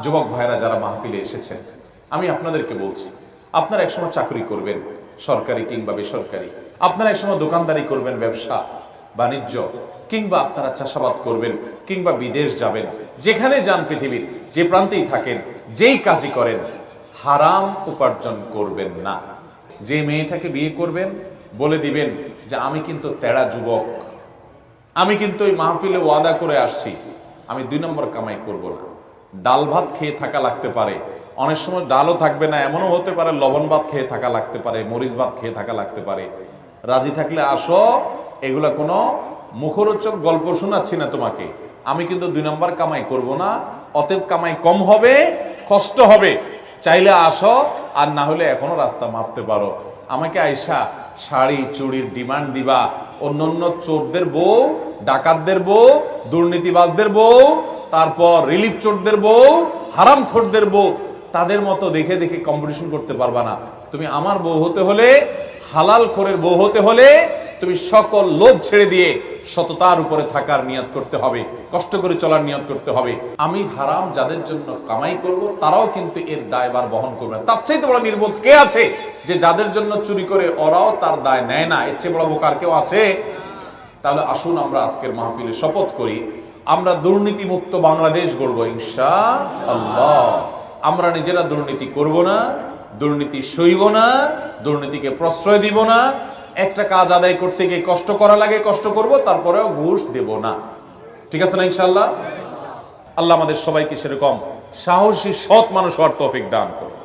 যুবক ভাইরা যারা মাহফিলে এসেছেন, আমি আপনাদেরকে বলছি, আপনারা একসময় চাকরি করবেন, সরকারি কিংবা বেসরকারি। আপনারা একসময় দোকানদারি করবেন, ব্যবসা বাণিজ্য, কিংবা আপনারা চাষাবাদ করবেন, কিংবা বিদেশ যাবেন। যেখানে যান, পৃথিবীর যে প্রান্তেই থাকেন, যেই কাজই করেন, হারাম উপার্জন করবেন না। যে মেয়েটাকে বিয়ে করবেন, বলে দিবেন যে আমি কিন্তু তেড়া যুবক, আমি কিন্তু ওই মাহফিলে ওয়াদা করে আসছি, আমি 2 নম্বর কামাই করব না। ডাল ভাত খেয়ে থাকা লাগতে পারে, অনেক সময় ডালও থাকবে না, এমনও হতে পারে লবণ ভাত খেয়ে থাকা লাগতে পারে, মরিচ ভাত খেয়ে থাকা লাগতে পারে। রাজি থাকলে আসো, এগুলা কোনো মুখরোচক গল্প শোনাচ্ছি না তোমাকে। আমি কিন্তু 2 নম্বর কামাই করব না, অতএব কামাই কম হবে, কষ্ট হবে। চাইলে আসো, আর না হলে এখনো রাস্তা মাপতে পারো। আমাকে আইসা শাড়ি চুড়ির ডিমান্ড দিবা, অন্যান্য চোরদের বউ, ডাকাতদের বউ, দুর্নীতিবাজদের বউ, তারপর রিলিফ চোরদের বউ, হারামখোরদের বউ, তাদের মতো দেখে দেখে কম্পিটিশন করতে পারবা না। তুমি আমার বউ হতে হলে, হালাল খোরের বউ হতে হলে, তুমি সকল লোভ ছেড়ে দিয়ে সততার উপরে থাকার নিয়ত করতে হবে, কষ্ট করে চলার নিয়ত করতে হবে। আমি হারাম যাদের জন্য কামাই করব, তারাও কিন্তু এর দায়ভার বহন করবে না। তার চাইতে বড় নির্বোধ কে আছে যে যাদের জন্য চুরি করে ওরাও তার দায় নেয় না? এর চেয়ে বড় বোকার কেউ আছে? তাহলে আসুন আমরা আজকের মাহফিলে শপথ করি, আমরা দুর্নীতি মুক্ত বাংলাদেশ গড়ব ইনশাআল্লাহ। আমরা নিজেরা দুর্নীতি করব না, দুর্নীতি সইব না, দুর্নীতিকে প্রশ্রয় দিব না। একটা কাজ আদায় করতে গিয়ে কষ্ট করা লাগে, কষ্ট করব, তারপরেও ঘুষ দেব না। ঠিক আছে না ইনশাআল্লাহ? আল্লাহ আমাদের সবাইকে সেরকম সাহসী সৎ মানুষ হওয়ার তৌফিক দান করুন।